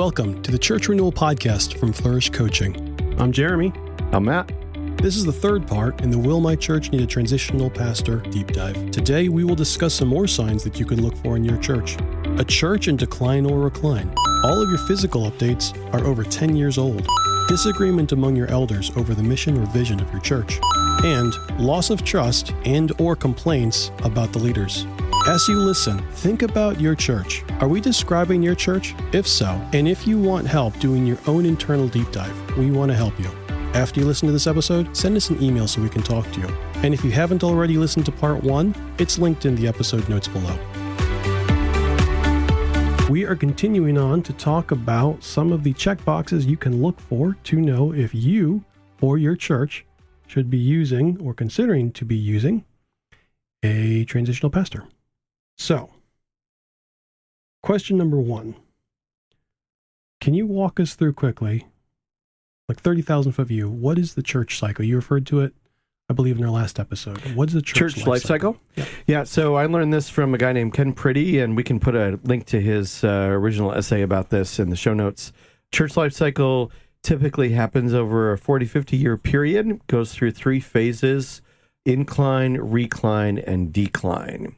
Welcome to the Church Renewal Podcast from Flourish Coaching. I'm Jeremy. I'm Matt. This is the third part in the Will My Church Need a Transitional Pastor deep dive. Today we will discuss some more signs that you can look for in your church. A church in decline or recline. All of your physical updates are over 10 years old. Disagreement among your elders over the mission or vision of your church. And loss of trust and or complaints about the leaders. As you listen, think about your church. Are we describing your church? If so, and if you want help doing your own internal deep dive, we want to help you. After you listen to this episode, send us an email so we can talk to you. And if you haven't already listened to part 1, it's linked in the episode notes below. We are continuing on to talk about some of the checkboxes you can look for to know if you or your church should be using or considering to be using a transitional pastor. So, question number 1. Can you walk us through quickly, like 30,000-foot view, what is the church cycle? You referred to it, I believe, in our last episode. What is the church life cycle? Yeah, so I learned this from a guy named Ken Priddy, and we can put a link to his original essay about this in the show notes. Church life cycle typically happens over a 40, 50-year period, goes through 3 phases: incline, recline, and decline.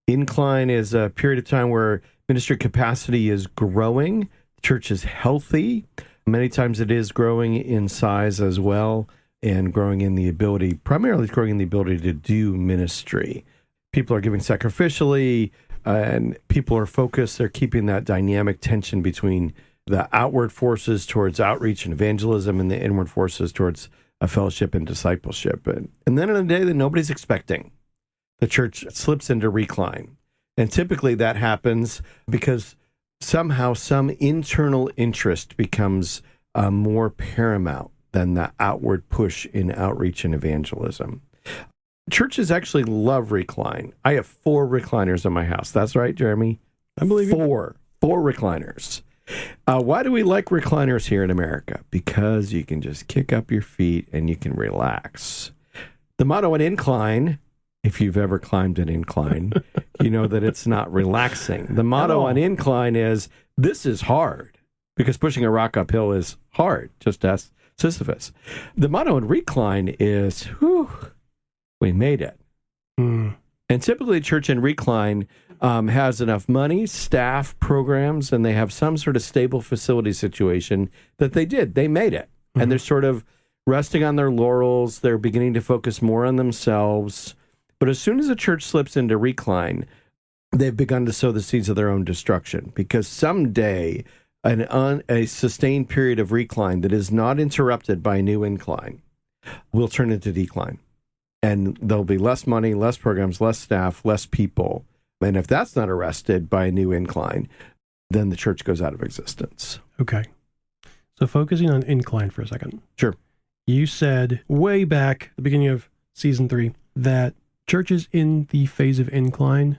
Incline is a period of time where ministry capacity is growing, the church is healthy. Many times it is growing in size as well, and growing in the ability, primarily growing in the ability to do ministry. People are giving sacrificially, and people are focused. They're keeping that dynamic tension between the outward forces towards outreach and evangelism and the inward forces towards a fellowship and discipleship. And then in a day that nobody's expecting, the church slips into recline. And typically that happens because somehow some internal interest becomes more paramount than the outward push in outreach and evangelism. Churches actually love recline. I have 4 recliners in my house. That's right, Jeremy? I believe you. 4 recliners. Why do we like recliners here in America? Because you can just kick up your feet and you can relax. The motto in incline, if you've ever climbed an incline, you know that it's not relaxing. The motto on incline is, this is hard, because pushing a rock uphill is hard, just ask Sisyphus. The motto in recline is, whew, we made it. And typically church in recline has enough money, staff, programs, and they have some sort of stable facility situation that they made it. And they're sort of resting on their laurels. They're beginning to focus more on themselves. But as soon as a church slips into recline, they've begun to sow the seeds of their own destruction, because someday a sustained period of recline that is not interrupted by a new incline will turn into decline. And there'll be less money, less programs, less staff, less people. And if that's not arrested by a new incline, then the church goes out of existence. Okay. So focusing on incline for a second. Sure. You said way back at the beginning of season 3 that churches in the phase of incline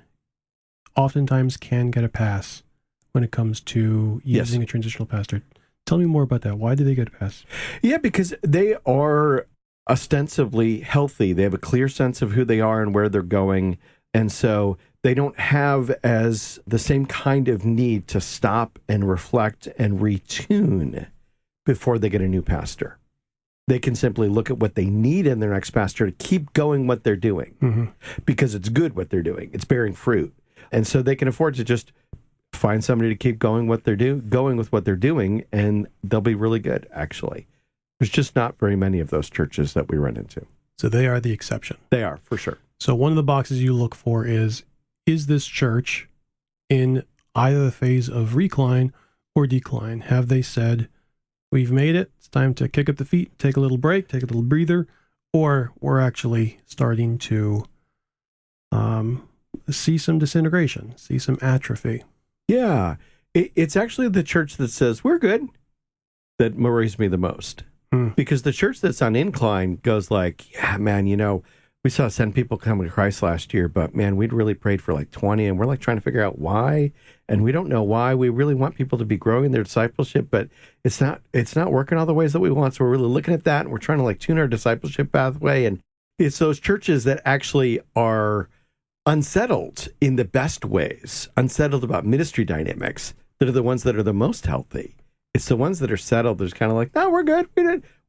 oftentimes can get a pass when it comes to using a transitional pastor. Tell me more about that. Why do they get a pass? Yeah, because they are ostensibly healthy. They have a clear sense of who they are and where they're going. And so they don't have as the same kind of need to stop and reflect and retune before they get a new pastor. They can simply look at what they need in their next pastor to keep going what they're doing, because it's good what they're doing. It's bearing fruit. And so they can afford to just find somebody to keep going with what they're doing, and they'll be really good, actually. There's just not very many of those churches that we run into. So they are the exception. They are, for sure. So one of the boxes you look for is this church in either the phase of recline or decline? Have they said, we've made it, it's time to kick up the feet, take a little break, take a little breather, or we're actually starting to see some disintegration, see some atrophy? Yeah, it's actually the church that says, we're good, that worries me the most. Because the church that's on incline goes like, yeah, man, we saw 10 people come to Christ last year, but man, we'd really prayed for like 20, and we're like trying to figure out why, and we don't know why. We really want people to be growing in their discipleship, but it's not working all the ways that we want. So we're really looking at that, and we're trying to like tune our discipleship pathway. And it's those churches that actually are unsettled in the best ways, unsettled about ministry dynamics, that are the ones that are the most healthy. It's the ones that are settled. There's kind of like, no, we're good.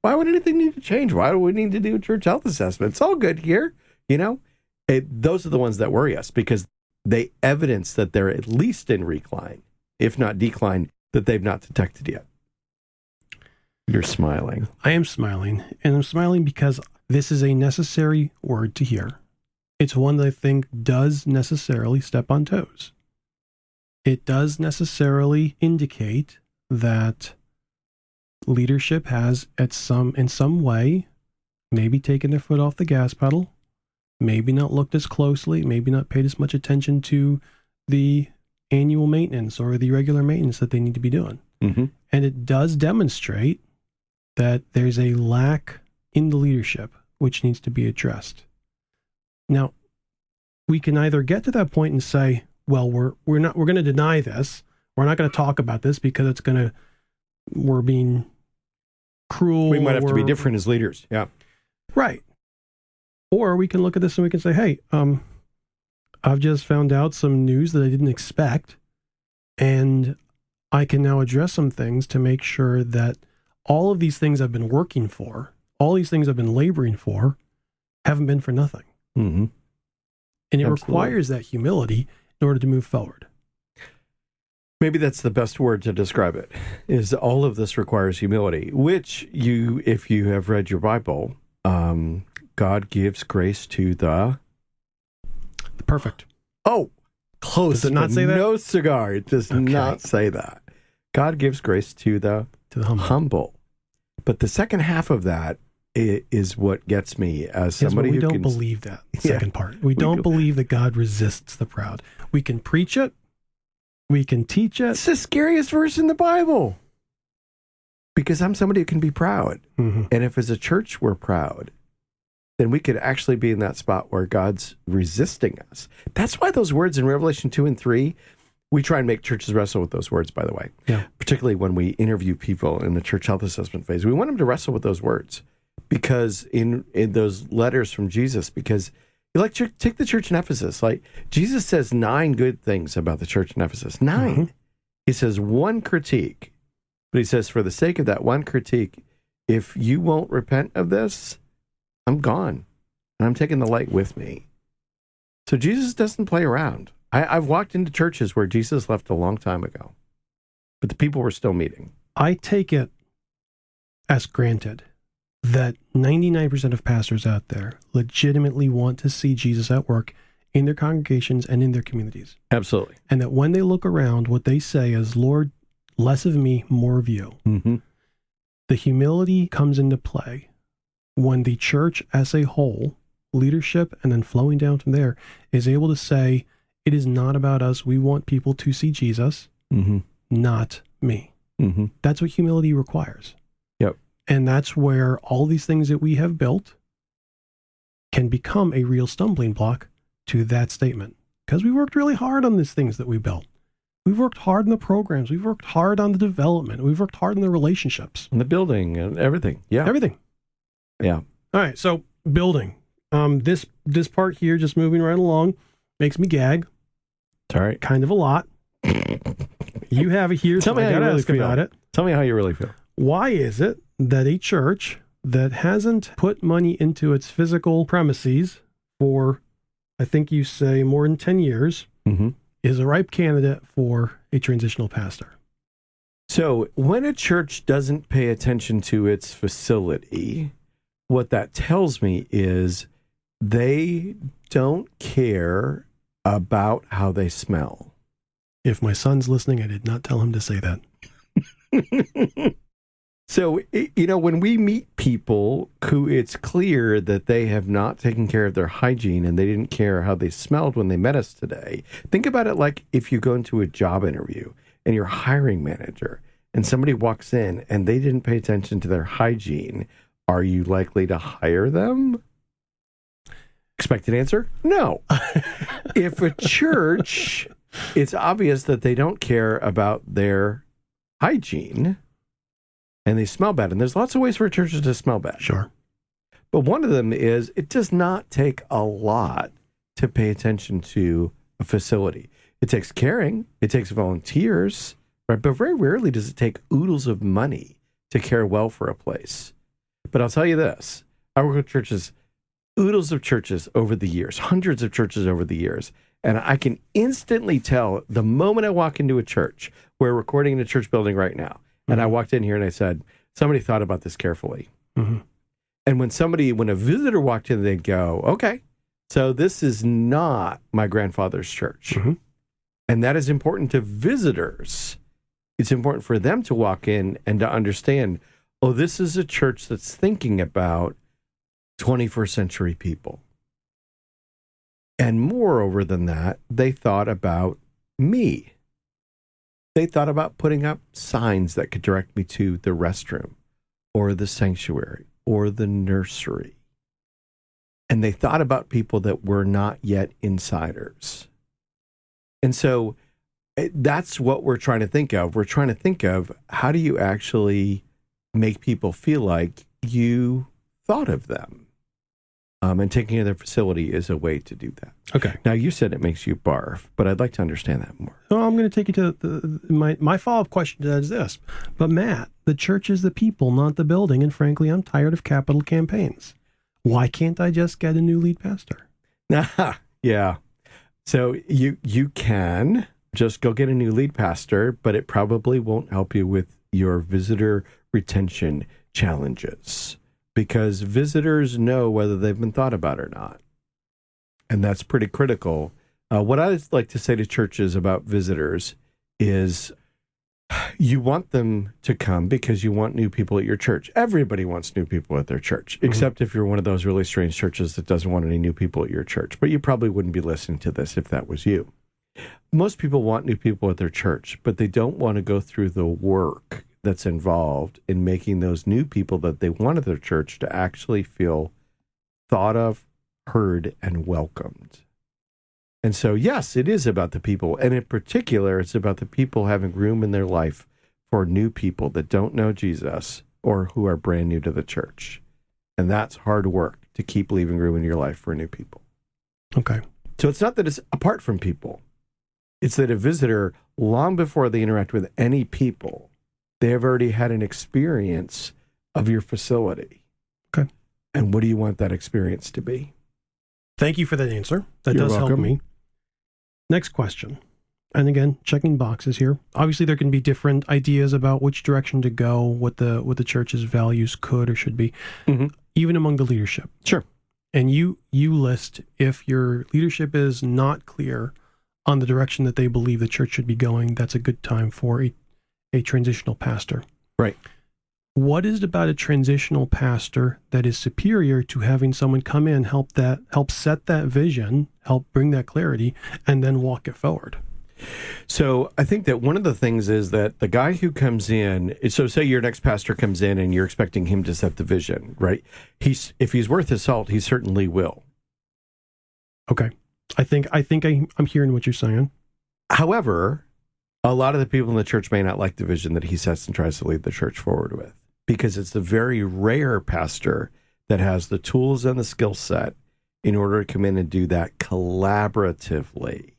Why would anything need to change? Why do we need to do a church health assessment? It's all good here. Those are the ones that worry us because they evidence that they're at least in recline, if not decline, that they've not detected yet. You're smiling. I am smiling, and I'm smiling because this is a necessary word to hear. It's one that I think does necessarily step on toes. It does necessarily indicate that leadership has, in some way, maybe taken their foot off the gas pedal, maybe not looked as closely, maybe not paid as much attention to the annual maintenance or the regular maintenance that they need to be doing. Mm-hmm. And it does demonstrate that there's a lack in the leadership which needs to be addressed. Now, we can either get to that point and say, well, we're going to deny this. We're not going to talk about this because we're being cruel. We might have to be different as leaders. Yeah. Right. Or we can look at this and we can say, hey, I've just found out some news that I didn't expect, and I can now address some things to make sure that all of these things I've been working for, all these things I've been laboring for, haven't been for nothing. Mm-hmm. And it Absolutely. requires that humility in order to move forward. Maybe that's the best word to describe it, is all of this requires humility, which if you have read your Bible, God gives grace to the perfect. Oh, close. Does it not say that? No cigar. It does not say that. God gives grace to the humble. But the second half of that is what gets me as somebody we who don't believe that second part. We don't believe that God resists the proud. We can preach it. We can teach it. It's the scariest verse in the Bible. Because I'm somebody who can be proud. Mm-hmm. And if as a church we're proud, then we could actually be in that spot where God's resisting us. That's why those words in Revelation 2 and 3, we try and make churches wrestle with those words, by the way. Yeah. Particularly when we interview people in the church health assessment phase. We want them to wrestle with those words. Because in those letters from Jesus, because take the church in Ephesus. Like Jesus says 9 good things about the church in Ephesus. 9. Mm-hmm. He says 1 critique. But he says, for the sake of that 1 critique, if you won't repent of this, I'm gone. And I'm taking the light with me. So Jesus doesn't play around. I've walked into churches where Jesus left a long time ago, but the people were still meeting. I take it as granted that 99% of pastors out there legitimately want to see Jesus at work in their congregations and in their communities. Absolutely. And that when they look around, what they say is, Lord, less of me, more of you. Mm-hmm. The humility comes into play when the church as a whole, leadership, and then flowing down from there, is able to say, it is not about us. We want people to see Jesus, mm-hmm. not me. Mm-hmm. That's what humility requires. Yep. And that's where all these things that we have built can become a real stumbling block to that statement. Because we worked really hard on these things that we built. We've worked hard in the programs. We've worked hard on the development. We've worked hard in the relationships. And the building and everything. Yeah. Everything. Yeah. All right. So building. This part here, just moving right along, makes me gag. It's all right. Kind of a lot. You have it here. Tell me I how you gotta really ask feel about it. Tell me how you really feel. Why is it that a church that hasn't put money into its physical premises for, I think you say, more than 10 years, mm-hmm. is a ripe candidate for a transitional pastor? So when a church doesn't pay attention to its facility, what that tells me is they don't care about how they smell. If my son's listening, I did not tell him to say that. So, when we meet people who it's clear that they have not taken care of their hygiene and they didn't care how they smelled when they met us today, think about it like if you go into a job interview and you're a hiring manager and somebody walks in and they didn't pay attention to their hygiene, are you likely to hire them? Expected answer? No. If a church, it's obvious that they don't care about their hygiene and they smell bad. And there's lots of ways for churches to smell bad. Sure. But one of them is it does not take a lot to pay attention to a facility. It takes caring. It takes volunteers. right? But very rarely does it take oodles of money to care well for a place. But I'll tell you this, I work with churches, oodles of churches over the years, hundreds of churches over the years. And I can instantly tell the moment I walk into a church, we're recording in a church building right now. And I walked in here and I said, somebody thought about this carefully. Mm-hmm. And when a visitor walked in, they'd go, okay, so this is not my grandfather's church. Mm-hmm. And that is important to visitors. It's important for them to walk in and to understand, oh, this is a church that's thinking about 21st century people. And moreover than that, they thought about me. They thought about putting up signs that could direct me to the restroom or the sanctuary or the nursery. And they thought about people that were not yet insiders. And so that's what we're trying to think of. We're trying to think of, how do you actually make people feel like you thought of them? And taking care of their facility is a way to do that. Okay. Now, you said it makes you barf, but I'd like to understand that more. Oh, I'm going to take you to my follow-up question to that is this. But Matt, the church is the people, not the building. And frankly, I'm tired of capital campaigns. Why can't I just get a new lead pastor? Yeah. So you can just go get a new lead pastor, but it probably won't help you with your visitor retention challenges, because visitors know whether they've been thought about or not. And that's pretty critical. What I like to say to churches about visitors is, you want them to come because you want new people at your church. Everybody wants new people at their church, except if you're one of those really strange churches that doesn't want any new people at your church. But you probably wouldn't be listening to this if that was you. Most people want new people at their church, but they don't want to go through the work that's involved in making those new people that they want at their church to actually feel thought of, heard, and welcomed. And so, yes, it is about the people. And in particular, it's about the people having room in their life for new people that don't know Jesus or who are brand new to the church. And that's hard work, to keep leaving room in your life for new people. Okay. So it's not that it's apart from people. It's that a visitor, long before they interact with any people, they have already had an experience of your facility. Okay. And what do you want that experience to be? Thank you for that answer. That You're does welcome. help me. Next question. And again, checking boxes here. Obviously, there can be different ideas about which direction to go, what the church's values could or should be, even among the leadership. Sure. And you list, if your leadership is not clear on the direction that they believe the church should be going, that's a good time for a transitional pastor. Right. What is it about a transitional pastor that is superior to having someone come in, help set that vision, help bring that clarity, and then walk it forward? So I think that one of the things is that the guy who comes in, so say your next pastor comes in and you're expecting him to set the vision, right? If he's worth his salt, he certainly will. Okay. I think I'm hearing what you're saying. However, a lot of the people in the church may not like the vision that he sets and tries to lead the church forward with, because it's a very rare pastor that has the tools and the skill set in order to come in and do that collaboratively.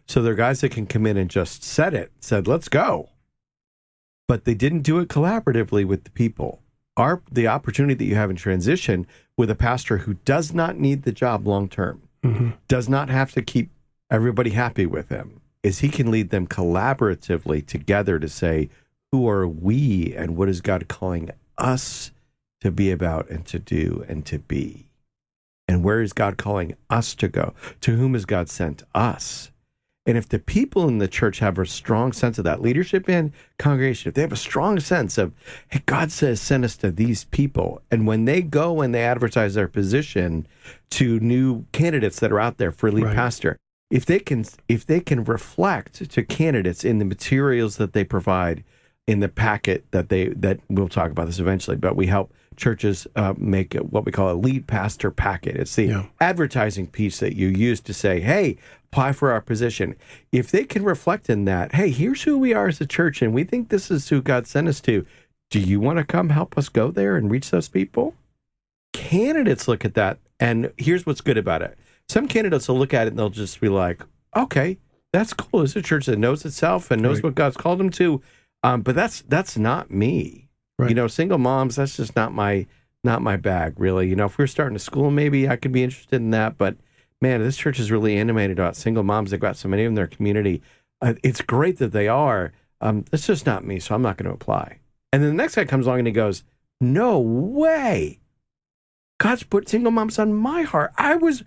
So there are guys that can come in and just said, let's go. But they didn't do it collaboratively with the people. The opportunity that you have in transition with a pastor who does not need the job long term, does not have to keep everybody happy with him, is he can lead them collaboratively together to say, who are we and what is God calling us to be about and to do and to be? And where is God calling us to go? To whom has God sent us? And if the people in the church have a strong sense of that, leadership and congregation, if they have a strong sense of, hey, God says, send us to these people. And when they go and they advertise their position to new candidates that are out there for lead pastor, if they can reflect to candidates in the materials that they provide in the packet that we'll talk about this eventually, but we help churches make what we call a lead pastor packet. It's the advertising piece that you use to say, hey, apply for our position. If they can reflect in that, hey, here's who we are as a church, and we think this is who God sent us to. Do you want to come help us go there and reach those people? Candidates look at that, and here's what's good about it. Some candidates will look at it and they'll just be like, okay, That's cool. It's a church that knows itself and knows Right. what God's called them to. But that's not me. Right. Single moms, that's just not my bag, really. If we're starting a school, maybe I could be interested in that. But man, this church is really animated about single moms. They've got so many of them in their community. It's great that they are. It's just not me, so I'm not going to apply. And then the next guy comes along and he goes, no way. God's put single moms on my heart. I was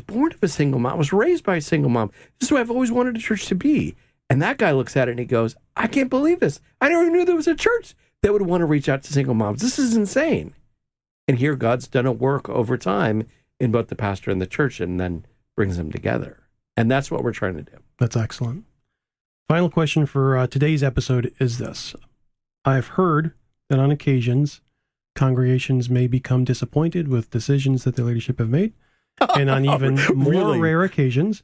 born of a single mom. I was raised by a single mom. This is what I've always wanted a church to be. And that guy looks at it and he goes, I can't believe this. I never knew there was a church that would want to reach out to single moms. This is insane. And here God's done a work over time in both the pastor and the church and then brings them together. And that's what we're trying to do. That's excellent. Final question for today's episode is this. I've heard that on occasions, congregations may become disappointed with decisions that their leadership have made. And on even more Really? rare occasions,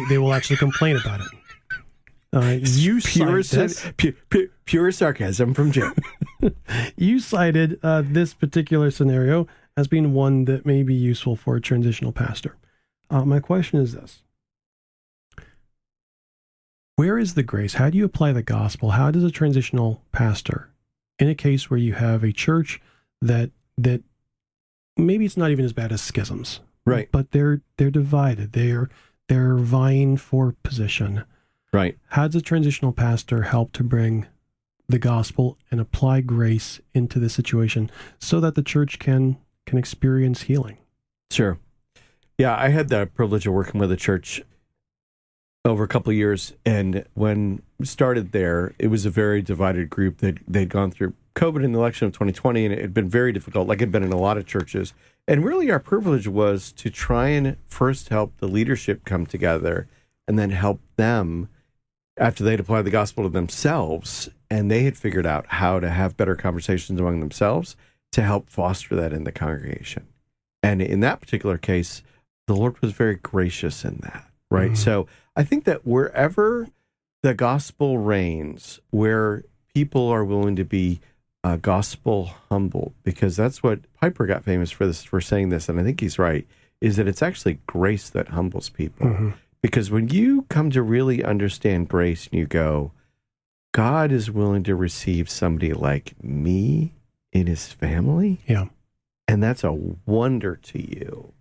they will actually complain about it. You Pure sarcasm from Jim. You cited this particular scenario as being one that may be useful for a transitional pastor. My question is this. Where is the grace? How do you apply the gospel? How does a transitional pastor, in a case where you have a church that maybe it's not even as bad as schisms, Right. but they're divided. They're vying for position. Right. How does a transitional pastor help to bring the gospel and apply grace into the situation so that the church can experience healing? Sure. Yeah, I had the privilege of working with a church over a couple of years, and when we started there, it was a very divided group. They'd gone through COVID in the election of 2020, and it had been very difficult, like it had been in a lot of churches. And really our privilege was to try and first help the leadership come together and then help them after they'd applied the gospel to themselves, and they had figured out how to have better conversations among themselves to help foster that in the congregation. And in that particular case, the Lord was very gracious in that, right? Mm. So I think that wherever the gospel reigns, where people are willing to be gospel humble, because that's what Piper got famous for saying this, and I think he's right, is that it's actually grace that humbles people. Mm-hmm. Because when you come to really understand grace and you go, God is willing to receive somebody like me in his family, Yeah. and that's a wonder to you,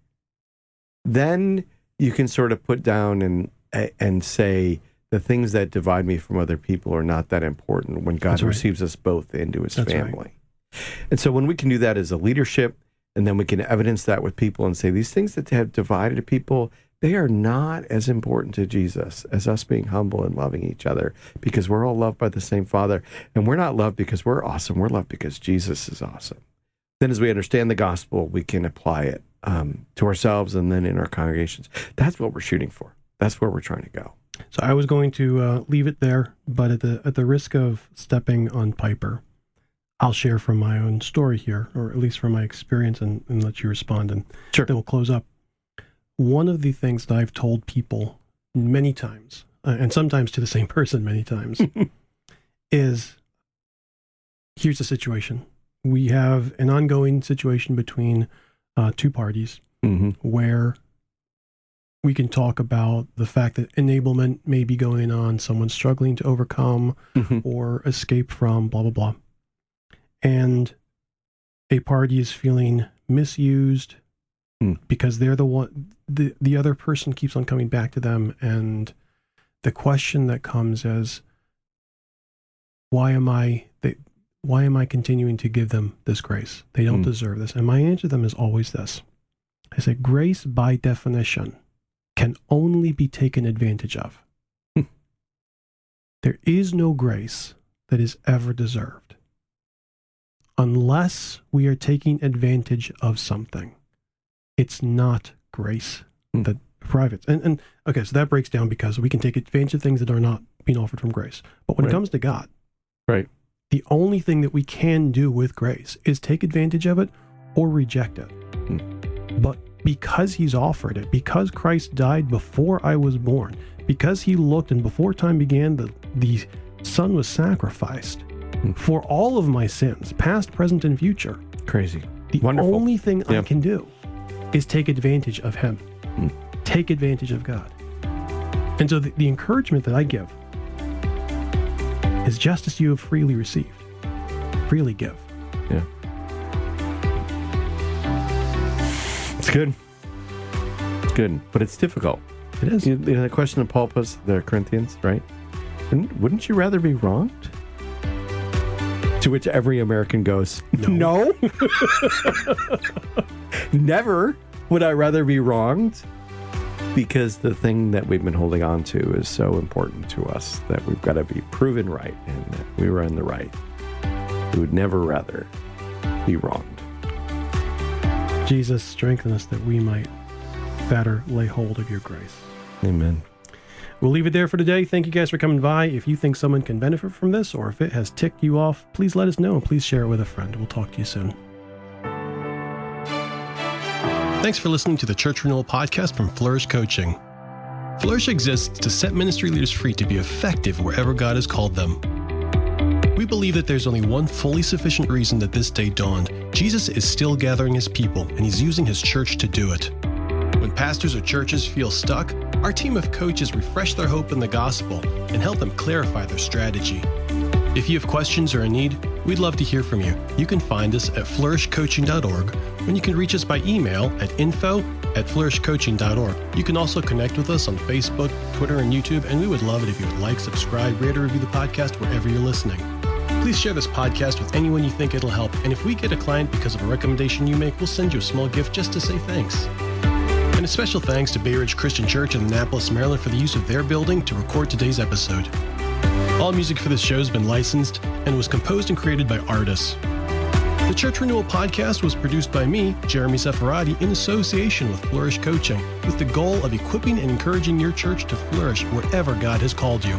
then you can sort of put down and say, the things that divide me from other people are not that important when God That's right. receives us both into his That's family. And so when we can do that as a leadership, and then we can evidence that with people and say, these things that have divided people, they are not as important to Jesus as us being humble and loving each other, because we're all loved by the same Father. And we're not loved because we're awesome. We're loved because Jesus is awesome. Then as we understand the gospel, we can apply it to ourselves and then in our congregations. That's what we're shooting for. That's where we're trying to go. So I was going to leave it there, but at the risk of stepping on Piper, I'll share from my own story here, or at least from my experience, and let you respond, and Sure. then we'll close up. One of the things that I've told people many times, and sometimes to the same person many times, is, here's the situation. We have an ongoing situation between two parties where we can talk about the fact that enablement may be going on, someone's struggling to overcome or escape from, blah, blah, blah. And a party is feeling misused because they're the one, the other person keeps on coming back to them. And the question that comes is, why am I continuing to give them this grace? They don't deserve this. And my answer to them is always this. I say, grace by definition can only be taken advantage of. There is no grace that is ever deserved unless we are taking advantage of something. It's not grace that provides. And okay, so that breaks down because we can take advantage of things that are not being offered from grace. But when it comes to God, right, the only thing that we can do with grace is take advantage of it or reject it. But because he's offered it, because Christ died before I was born, because he looked and before time began, the Son was sacrificed for all of my sins, past, present, and future. Crazy. The Wonderful. only thing I can do is take advantage of him. Take advantage of God. And so the encouragement that I give is just as you have freely received, freely give. Yeah. It's good. It's good, but it's difficult. It is. You know, the question of Paul posed to the Corinthians, right? Wouldn't you rather be wronged? To which every American goes, no. Never would I rather be wronged, because the thing that we've been holding on to is so important to us that we've got to be proven right and that we were in the right. We would never rather be wronged. Jesus, strengthen us that we might better lay hold of your grace. Amen. We'll leave it there for today. Thank you guys for coming by. If you think someone can benefit from this, or if it has ticked you off, please let us know and please share it with a friend. We'll talk to you soon. Thanks for listening to the Church Renewal Podcast from Flourish Coaching. Flourish exists to set ministry leaders free to be effective wherever God has called them. We believe that there's only one fully sufficient reason that this day dawned. Jesus is still gathering his people, and he's using his church to do it. When pastors or churches feel stuck, our team of coaches refresh their hope in the gospel and help them clarify their strategy. If you have questions or a need, we'd love to hear from you. You can find us at flourishcoaching.org, and you can reach us by email at info@flourishcoaching.org. You can also connect with us on Facebook, Twitter, and YouTube, and we would love it if you would like, subscribe, rate, or review the podcast wherever you're listening. Please share this podcast with anyone you think it'll help, and if we get a client because of a recommendation you make, we'll send you a small gift just to say thanks. And a special thanks to Bay Ridge Christian Church in Annapolis, Maryland for the use of their building to record today's episode. All music for this show has been licensed and was composed and created by artists. The Church Renewal Podcast was produced by me, Jeremy Seferati, in association with Flourish Coaching, with the goal of equipping and encouraging your church to flourish wherever God has called you.